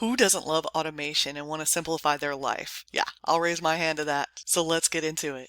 Who doesn't love automation and want to simplify their life? Yeah, I'll raise my hand to that. So let's get into it.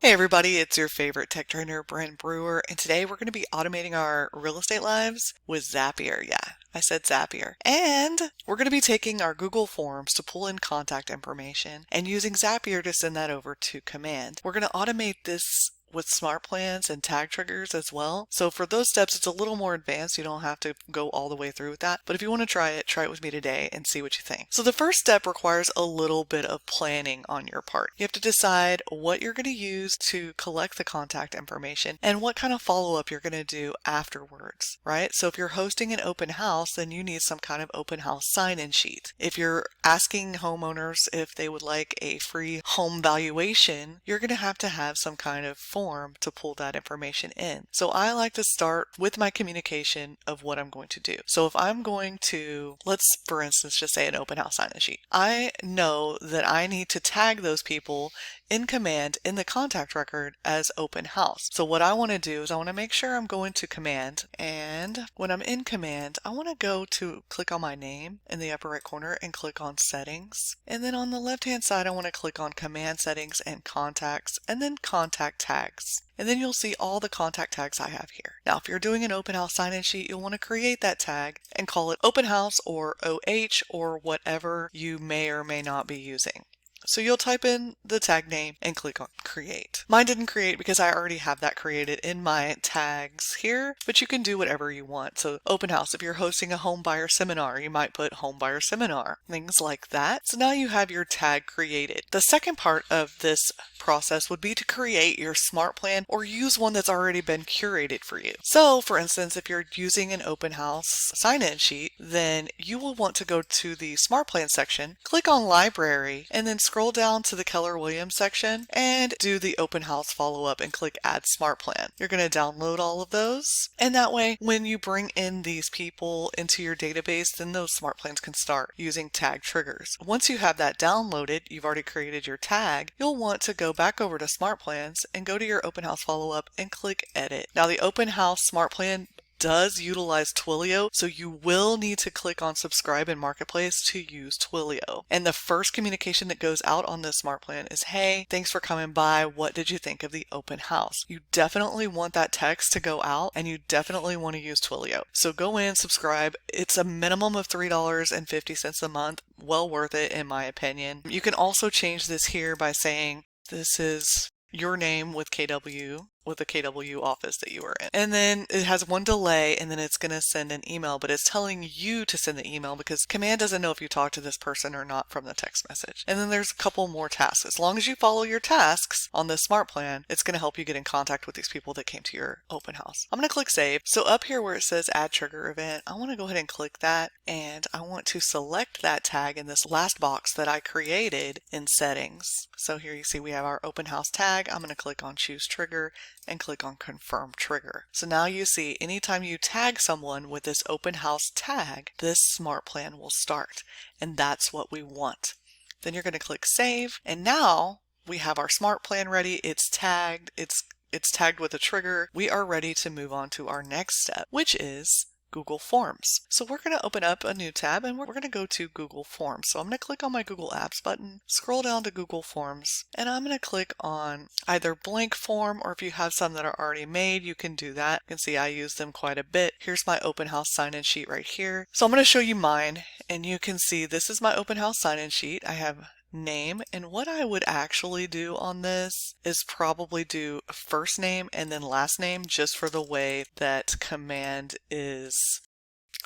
Hey everybody, it's your favorite tech trainer, Bren Brewer, and today we're going to be automating our real estate lives with Zapier. Yeah, I said Zapier. And we're going to be taking our Google Forms to pull in contact information and using Zapier to send that over to Command. We're going to automate this with SmartPlans and tag triggers as well. So for those steps, it's a little more advanced. You don't have to go all the way through with that. But if you want to try it with me today and see what you think. So the first step requires a little bit of planning on your part. You have to decide what you're going to use to collect the contact information and what kind of follow-up you're going to do afterwards, right? So if you're hosting an open house, then you need some kind of open house sign-in sheet. If you're asking homeowners if they would like a free home valuation, you're going to have some kind of form to pull that information in. So I like to start with my communication of what I'm going to do. So if I'm going to, let's for instance just say an open house sign-in sheet, I know that I need to tag those people in Command in the contact record as open house. So what I want to do is I want to make sure I'm going to Command, and when I'm in Command, I want to go to click on my name in the upper right corner and click on settings. And then on the left hand side, I want to click on Command settings and contacts and then contact tags. And then you'll see all the contact tags I have here. Now, if you're doing an open house sign-in sheet, you'll want to create that tag and call it open house or OH or whatever you may or may not be using. So you'll type in the tag name and click on create. Mine didn't create because I already have that created in my tags here, but you can do whatever you want. So open house, if you're hosting a home buyer seminar, you might put home buyer seminar, things like that. So now you have your tag created. The second part of this process would be to create your SmartPlan or use one that's already been curated for you. So for instance, if you're using an open house sign-in sheet, then you will want to go to the SmartPlan section, click on library, and then scroll down to the Keller Williams section and do the open house follow-up and click add SmartPlan. You're going to download all of those, and that way when you bring in these people into your database, then those SmartPlans can start using tag triggers. Once you have that downloaded, you've already created your tag, you'll want to go back over to SmartPlans and go to your open house follow-up and click edit. Now the open house SmartPlan does utilize Twilio, so you will need to click on subscribe in Marketplace to use Twilio. And the first communication that goes out on this SmartPlan is, hey, thanks for coming by. What did you think of the open house? You definitely want that text to go out, and you definitely want to use Twilio. So go in, subscribe. It's a minimum of $3.50 a month. Well worth it in my opinion. You can also change this here by saying this is your name with KW, with the KW office that you are in. And then it has one delay, and then it's going to send an email, but it's telling you to send the email because Command doesn't know if you talk to this person or not from the text message. And then there's a couple more tasks. As long as you follow your tasks on this SmartPlan, it's going to help you get in contact with these people that came to your open house. I'm going to click save. So up here where it says add trigger event, I want to go ahead and click that, and I want to select that tag in this last box that I created in settings. So here you see we have our open house tag. I'm going to click on choose trigger and click on confirm trigger. So now you see anytime you tag someone with this open house tag, this SmartPlan will start, and that's what we want. Then you're going to click save, and now we have our SmartPlan ready. It's tagged, it's tagged with a trigger. We are ready to move on to our next step, which is Google Forms. So we're going to open up a new tab and we're going to go to Google Forms. So I'm going to click on my Google Apps button, scroll down to Google Forms, and I'm going to click on either blank form, or if you have some that are already made, you can do that. You can see I use them quite a bit. Here's my open house sign-in sheet right here. So I'm going to show you mine, and you can see this is my open house sign-in sheet. I have name, and what I would actually do on this is probably do first name and then last name, just for the way that Command is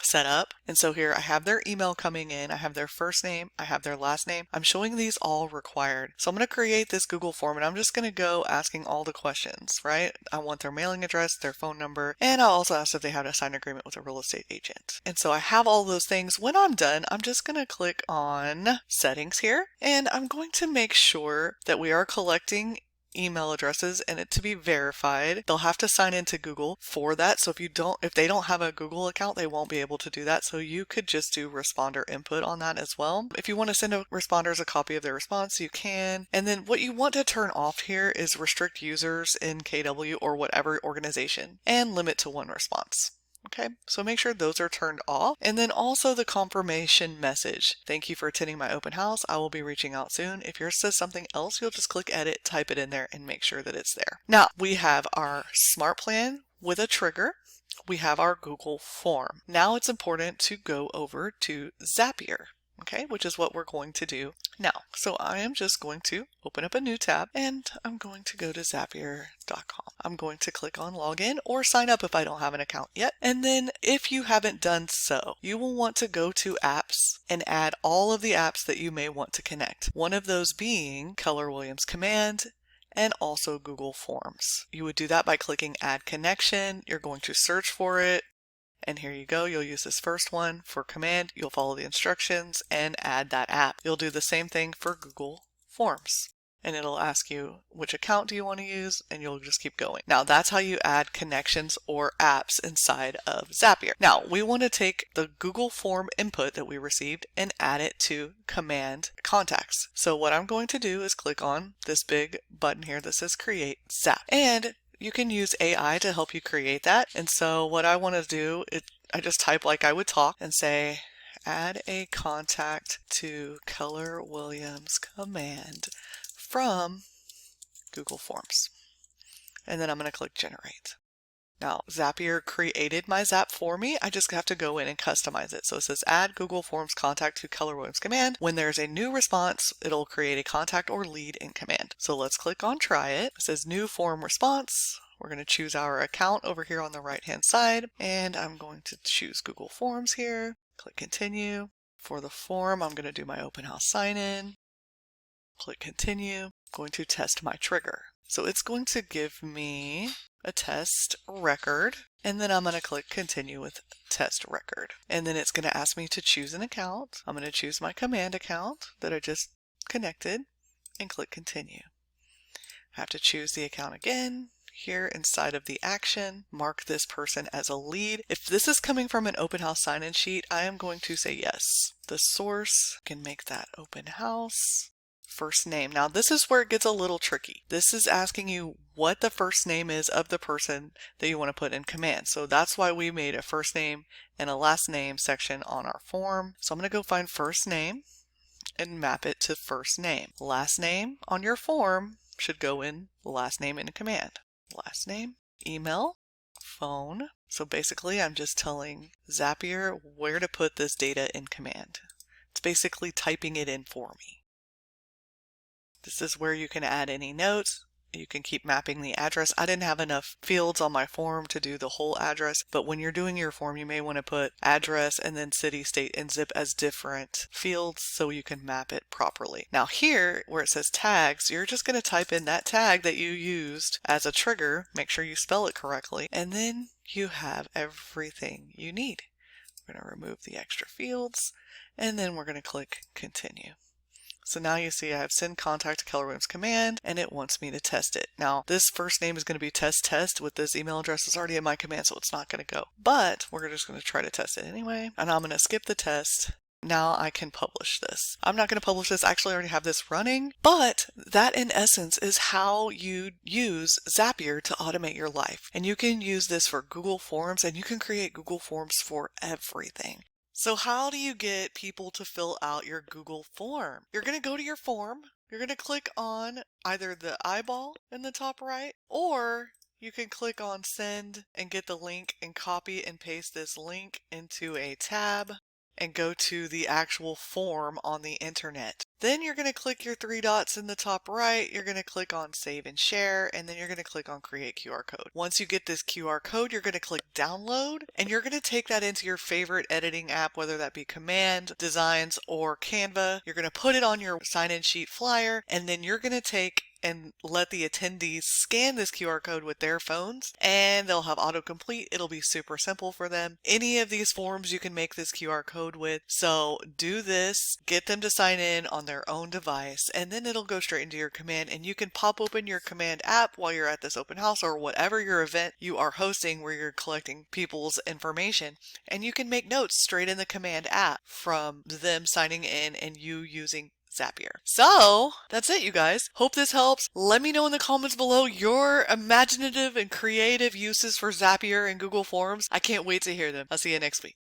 set up. And so here I have their email coming in, I have their first name, I have their last name. I'm showing these all required. So I'm going to create this Google form, and I'm just going to go asking all the questions, right? I want their mailing address, their phone number, and I'll also ask if they have a signed agreement with a real estate agent. And so I have all those things. When I'm done, I'm just going to click on settings here, and I'm going to make sure that we are collecting email addresses and it to be verified. They'll have to sign into Google for that. So if they don't have a Google account, they won't be able to do that. So you could just do responder input on that as well. If you want to send responders a copy of their response, you can. And then what you want to turn off here is restrict users in KW or whatever organization and limit to one response. Okay, so make sure those are turned off. And then also the confirmation message. Thank you for attending my open house. I will be reaching out soon. If yours says something else, you'll just click edit, type it in there, and make sure that it's there. Now, we have our SmartPlan with a trigger. We have our Google form. Now it's important to go over to Zapier. Okay, which is what we're going to do now. So I am just going to open up a new tab and I'm going to go to Zapier.com. I'm going to click on login or sign up if I don't have an account yet. And then if you haven't done so, you will want to go to apps and add all of the apps that you may want to connect. One of those being Keller Williams Command and also Google Forms. You would do that by clicking add connection. You're going to search for it. And here you go, you'll use this first one for command, you'll follow the instructions and add that app. You'll do the same thing for Google Forms. And it'll ask you which account do you want to use and you'll just keep going. Now that's how you add connections or apps inside of Zapier. Now we want to take the Google form input that we received and add it to command contacts. So what I'm going to do is click on this big button here that says create Zap. And you can use AI to help you create that. And so what I want to do is I just type like I would talk and say, add a contact to Keller Williams Command from Google Forms. And then I'm going to click generate. Now Zapier created my Zap for me. I just have to go in and customize it. So it says add Google Forms contact to Keller Williams Command. When there's a new response, it'll create a contact or lead in command. So let's click on try it. It says new form response. We're going to choose our account over here on the right hand side. And I'm going to choose Google Forms here. Click continue. For the form, I'm going to do my open house sign in. Click continue. I'm going to test my trigger. So it's going to give me a test record, and then I'm going to click continue with test record. And then it's going to ask me to choose an account. I'm going to choose my command account that I just connected and click continue. I have to choose the account again. Here inside of the action, mark this person as a lead. If this is coming from an open house sign-in sheet, I am going to say yes. The source can make that open house. First name. Now this is where it gets a little tricky. This is asking you what the first name is of the person that you want to put in command. So that's why we made a first name and a last name section on our form. So I'm going to go find first name and map it to first name. Last name on your form should go in last name in command. Last name, email, phone. So basically I'm just telling Zapier where to put this data in command. It's basically typing it in for me. This is where you can add any notes. You can keep mapping the address. I didn't have enough fields on my form to do the whole address, but when you're doing your form, you may want to put address and then city, state, and zip as different fields so you can map it properly. Now here, where it says tags, you're just going to type in that tag that you used as a trigger. Make sure you spell it correctly, and then you have everything you need. We're going to remove the extra fields, and then we're going to click continue. So now you see I have send contact to Keller Williams Command and it wants me to test it. Now this first name is going to be test with this email address. It's already in my command, so it's not going to go. But we're just going to try to test it anyway. And I'm going to skip the test. Now I can publish this. I'm not going to publish this. I actually already have this running. But that in essence is how you use Zapier to automate your life. And you can use this for Google Forms and you can create Google Forms for everything. So how do you get people to fill out your Google form? You're going to go to your form. You're going to click on either the eyeball in the top right, or you can click on send and get the link and copy and paste this link into a tab and go to the actual form on the internet. Then you're going to click your three dots in the top right, you're going to click on save and share, and then you're going to click on create QR code. Once you get this QR code, you're going to click download, and you're going to take that into your favorite editing app, whether that be Command, Designs, or Canva. You're going to put it on your sign-in sheet flyer, and then you're going to take and let the attendees scan this QR code with their phones, and they'll have autocomplete. It'll be super simple for them. Any of these forms you can make this QR code with. So do this, get them to sign in on their own device, and then it'll go straight into your command, and you can pop open your command app while you're at this open house or whatever your event you are hosting where you're collecting people's information, and you can make notes straight in the command app from them signing in and you using Zapier. So that's it, you guys. Hope this helps. Let me know in the comments below your imaginative and creative uses for Zapier and Google Forms. I can't wait to hear them. I'll see you next week.